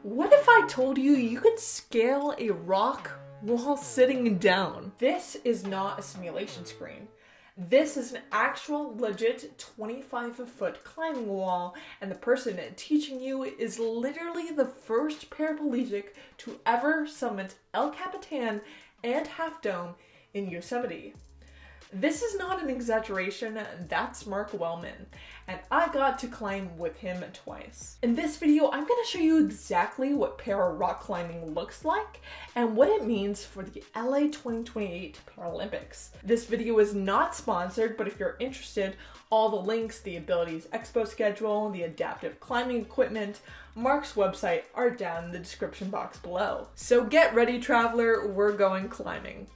What if I told you you could scale a rock while sitting down? This is not a simulation screen. This is an actual legit 25-foot climbing wall, and the person teaching you is literally the first paraplegic to ever summit El Capitan and Half Dome in Yosemite. This is not an exaggeration, that's Mark Wellman, and I got to climb with him twice. In this video, I'm going to show you exactly what para rock climbing looks like and what it means for the LA 2028 Paralympics. This video is not sponsored, but if you're interested, all the links, the Abilities Expo schedule, the adaptive climbing equipment, Mark's website are down in the description box below. So get ready, traveler, we're going climbing.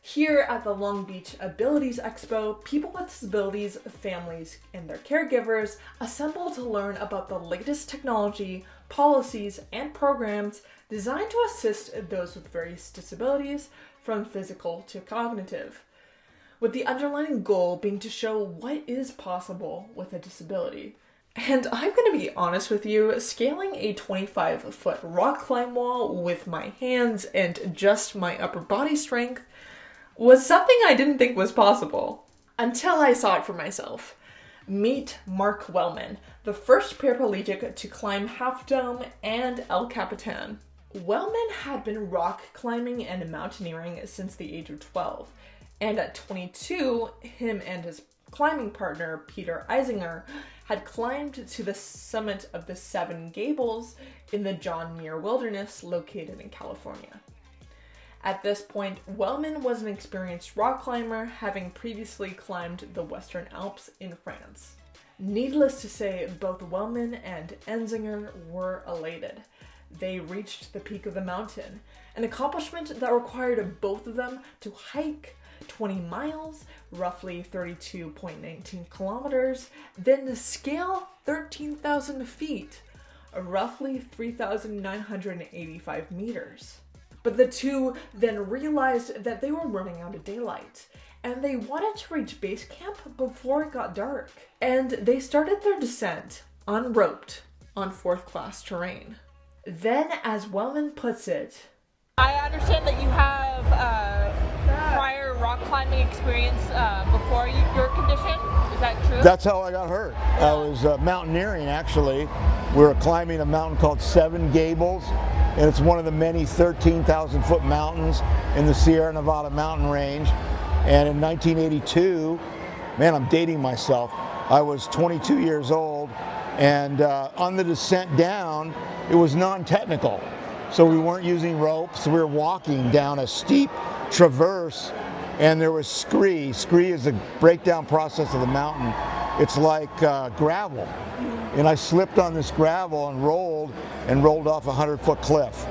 Here at the Long Beach Abilities Expo, people with disabilities, families, and their caregivers assemble to learn about the latest technology, policies, and programs designed to assist those with various disabilities, from physical to cognitive, with the underlying goal being to show what is possible with a disability. And I'm going to be honest with you, scaling a 25-foot rock climb wall with my hands and just my upper body strength was something I didn't think was possible, until I saw it for myself. Meet Mark Wellman, the first paraplegic to climb Half Dome and El Capitan. Wellman had been rock climbing and mountaineering since the age of 12, and at 22, him and his climbing partner, Peter Eisinger, had climbed to the summit of the Seven Gables in the John Muir Wilderness located in California. At this point, Wellman was an experienced rock climber, having previously climbed the Western Alps in France. Needless to say, both Wellman and Eisinger were elated. They reached the peak of the mountain, an accomplishment that required both of them to hike 20 miles, roughly 32.19 kilometers, then to scale 13,000 feet, roughly 3,985 meters. But the two then realized that they were running out of daylight, and they wanted to reach base camp before it got dark. And they started their descent, unroped, on fourth-class terrain. Then, as Wellman puts it, I understand that you have prior rock climbing experience before your condition. Is that true? That's how I got hurt. I was mountaineering, actually. We were climbing a mountain called Seven Gables, and it's one of the many 13,000-foot mountains in the Sierra Nevada mountain range. And in 1982, man, I'm dating myself, I was 22 years old, and on the descent down, it was non-technical. So we weren't using ropes, we were walking down a steep traverse, and there was scree. Scree is a breakdown process of the mountain. It's like gravel. And I slipped on this gravel and rolled off a 100-foot cliff.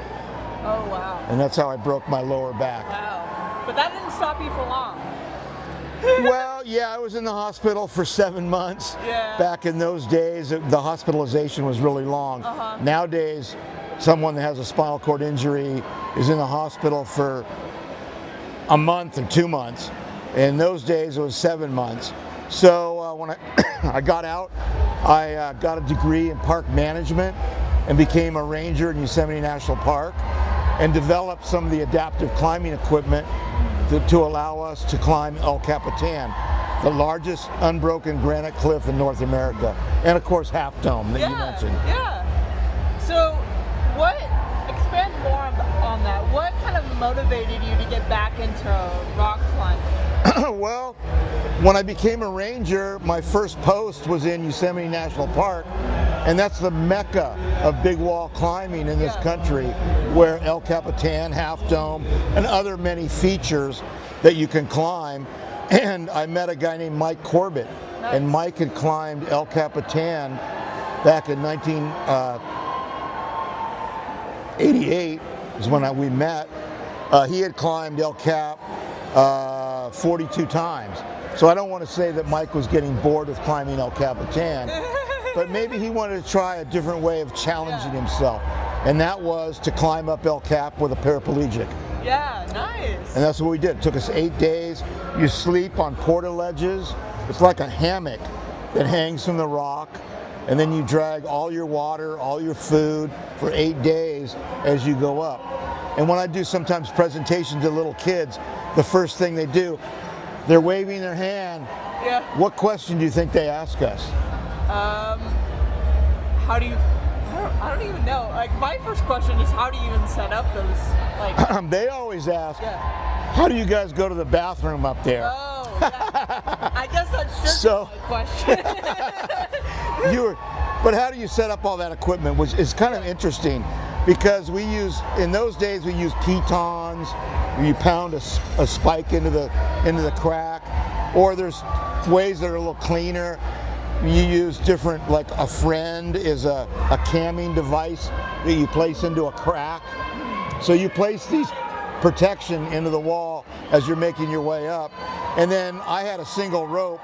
Oh, wow. And that's how I broke my lower back. Wow. But that didn't stop you for long. Well, yeah, I was in the hospital for 7 months. Yeah. Back in those days, the hospitalization was really long. Nowadays, someone that has a spinal cord injury is in the hospital for a month or 2 months. In those days, it was 7 months. So when I got out, I got a degree in park management and became a ranger in Yosemite National Park and developed some of the adaptive climbing equipment to allow us to climb El Capitan, the largest unbroken granite cliff in North America, and of course Half Dome that you mentioned. Yeah. So expand more on that. What kind of motivated you to get back into rock climbing? Well, when I became a ranger, my first post was in Yosemite National Park, and that's the mecca of big wall climbing in this country, where El Capitan, Half Dome, and other many features that you can climb. And I met a guy named Mike Corbett, and Mike had climbed El Capitan back in 1988 is when we met. He had climbed El Cap 42 times. So I don't want to say that Mike was getting bored with climbing El Capitan, but maybe he wanted to try a different way of challenging himself. And that was to climb up El Cap with a paraplegic. Yeah, nice. And that's what we did. It took us 8 days. You sleep on portaledges. It's like a hammock that hangs from the rock. and then you drag all your water, all your food for 8 days as you go up. And when I do sometimes presentations to little kids, the first thing they do, they're waving their hand. Yeah. What question do you think they ask us? How do you? I don't even know. Like, my first question is, how do you even set up those? Like, They always ask, yeah. how do you guys go to the bathroom up there? Oh, yeah. I guess that should So- be my question. But how do you set up all that equipment, which is kind of interesting, because in those days we use pitons, where you pound a spike into the crack, or there's ways that are a little cleaner. You use different, like a friend is a camming device that you place into a crack. So you place these protection into the wall as you're making your way up. And then I had a single rope.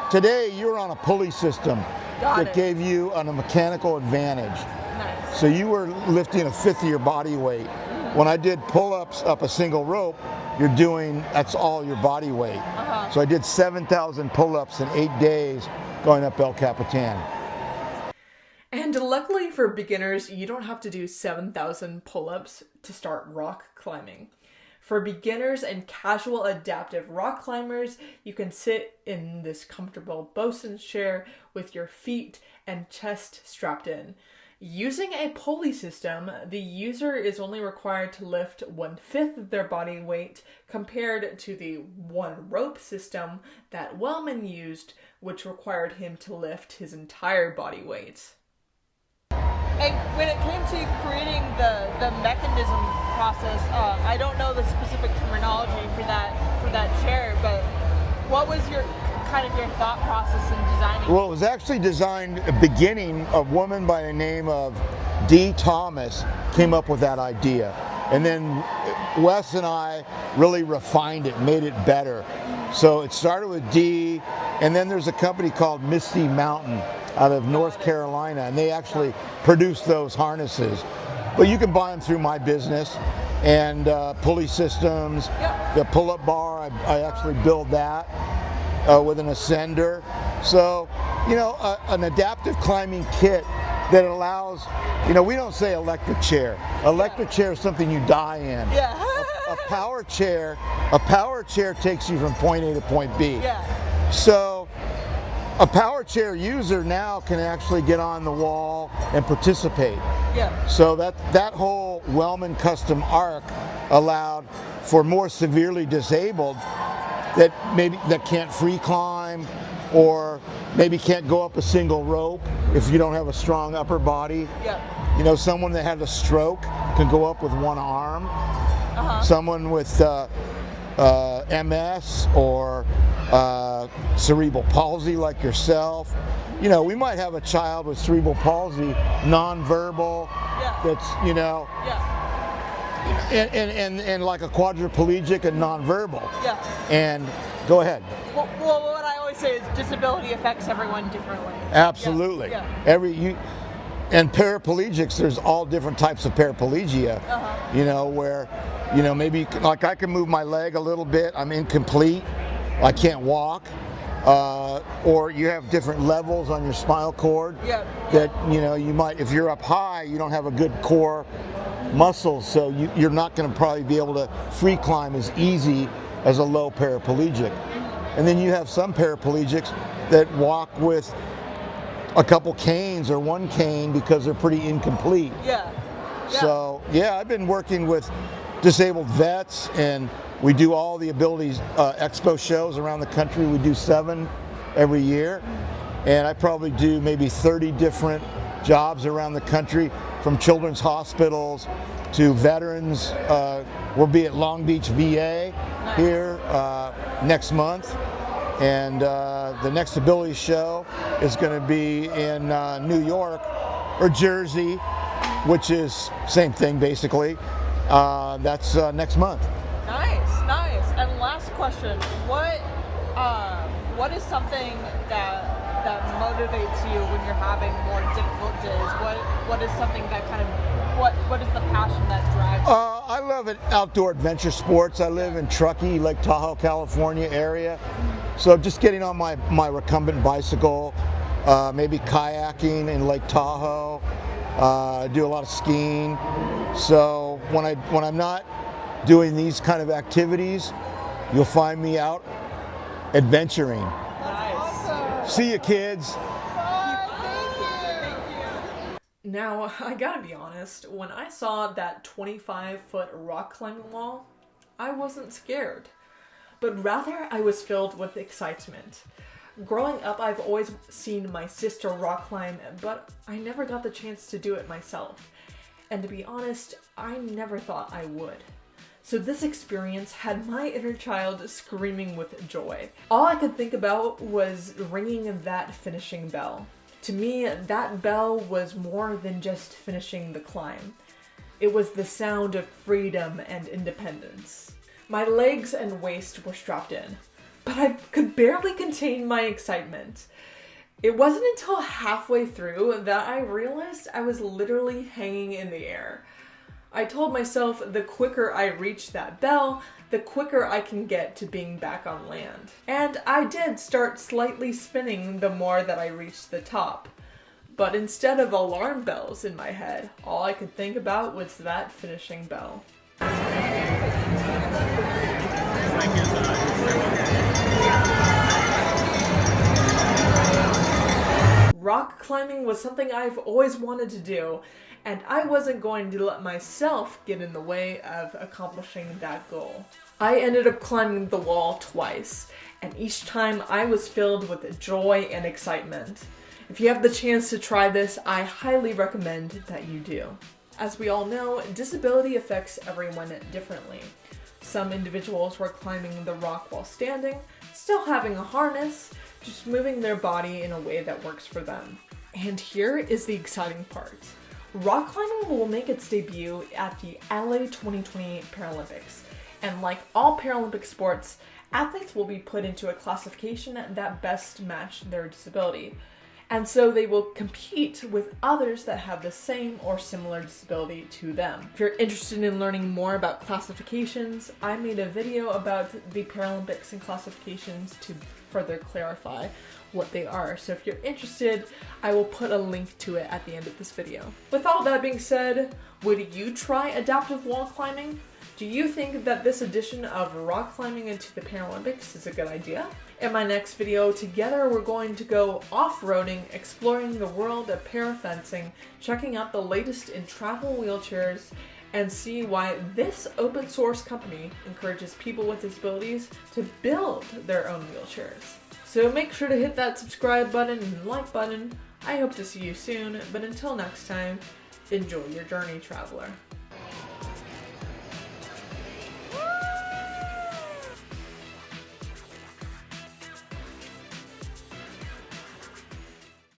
Today you're on a pulley system that gave you a mechanical advantage. Nice. So you were lifting a fifth of your body weight. When I did pull-ups up a single rope, that's all your body weight. So I did 7,000 pull-ups in 8 days going up El Capitan. And luckily for beginners, you don't have to do 7,000 pull-ups to start rock climbing. For beginners and casual adaptive rock climbers, you can sit in this comfortable bosun's chair with your feet and chest strapped in. Using a pulley system, the user is only required to lift 1/5 of their body weight compared to the one rope system that Wellman used, which required him to lift his entire body weight. And when it came to creating the mechanism process, I don't know the specific terminology for that chair, but what was your thought process in designing? Well, it was actually designed beginning, a woman by the name of Dee Thomas came up with that idea. And then Wes and I really refined it, made it better. So it started with Dee, and then there's a company called Misty Mountain out of North Carolina, and they actually produce those harnesses. But you can buy them through my business, and pulley systems, the pull-up bar, I actually build that with an ascender. So, an adaptive climbing kit that allows, we don't say electric chair. Electric chair is something you die in. Yeah. A power chair takes you from point A to point B. Yeah. So a power chair user now can actually get on the wall and participate. Yeah. So that whole Wellman custom arc allowed for more severely disabled that can't free climb, or maybe can't go up a single rope if you don't have a strong upper body. Yeah. Someone that had a stroke can go up with one arm. Someone with MS or cerebral palsy like yourself. We might have a child with cerebral palsy, nonverbal, that's, and like a quadriplegic and nonverbal. Yeah. And go ahead. Well, what I always say is disability affects everyone differently. Absolutely. Yeah. And paraplegics, there's all different types of paraplegia. Where, maybe like I can move my leg a little bit, I'm incomplete, I can't walk. Or you have different levels on your spinal cord that, you might, if you're up high, you don't have a good core muscles, so you're not going to probably be able to free climb as easy as a low paraplegic. And then you have some paraplegics that walk with a couple canes or one cane because they're pretty incomplete. Yeah. So I've been working with disabled vets, and we do all the Abilities Expo shows around the country. We do 7 every year, and I probably do maybe 30 different jobs around the country, from children's hospitals to veterans. We'll be at Long Beach VA here next month, and the next Abilities show is going to be in New York or Jersey, which is same thing basically. That's next month. Nice. And last question, what is something that motivates you when you're having more difficult days? What is something that what is the passion that drives you? I love outdoor adventure sports. I live in Truckee, Lake Tahoe, California area. So just getting on my recumbent bicycle, maybe kayaking in Lake Tahoe. Do a lot of skiing. So when I'm not doing these kind of activities, you'll find me out adventuring. Nice. See you, kids. Now, I gotta be honest, when I saw that 25-foot rock climbing wall, I wasn't scared, but rather I was filled with excitement. Growing up, I've always seen my sister rock climb, but I never got the chance to do it myself. And to be honest, I never thought I would. So this experience had my inner child screaming with joy. All I could think about was ringing that finishing bell. To me, that bell was more than just finishing the climb. It was the sound of freedom and independence. My legs and waist were strapped in, but I could barely contain my excitement. It wasn't until halfway through that I realized I was literally hanging in the air. I told myself the quicker I reach that bell, the quicker I can get to being back on land. And I did start slightly spinning the more that I reached the top. But instead of alarm bells in my head, all I could think about was that finishing bell. Rock climbing was something I've always wanted to do, and I wasn't going to let myself get in the way of accomplishing that goal. I ended up climbing the wall twice, and each time I was filled with joy and excitement. If you have the chance to try this, I highly recommend that you do. As we all know, disability affects everyone differently. Some individuals were climbing the rock while standing, still having a harness, just moving their body in a way that works for them. And here is the exciting part. Rock climbing will make its debut at the LA 2020 Paralympics. And like all Paralympic sports, athletes will be put into a classification that best match their disability. And so they will compete with others that have the same or similar disability to them. If you're interested in learning more about classifications, I made a video about the Paralympics and classifications to further clarify what they are. So if you're interested, I will put a link to it at the end of this video. With all that being said, would you try adaptive wall climbing? Do you think that this edition of rock climbing into the Paralympics is a good idea? In my next video, together we're going to go off-roading, exploring the world of parafencing, checking out the latest in travel wheelchairs, and see why this open source company encourages people with disabilities to build their own wheelchairs. So make sure to hit that subscribe button and like button. I hope to see you soon, but until next time, enjoy your journey, traveler.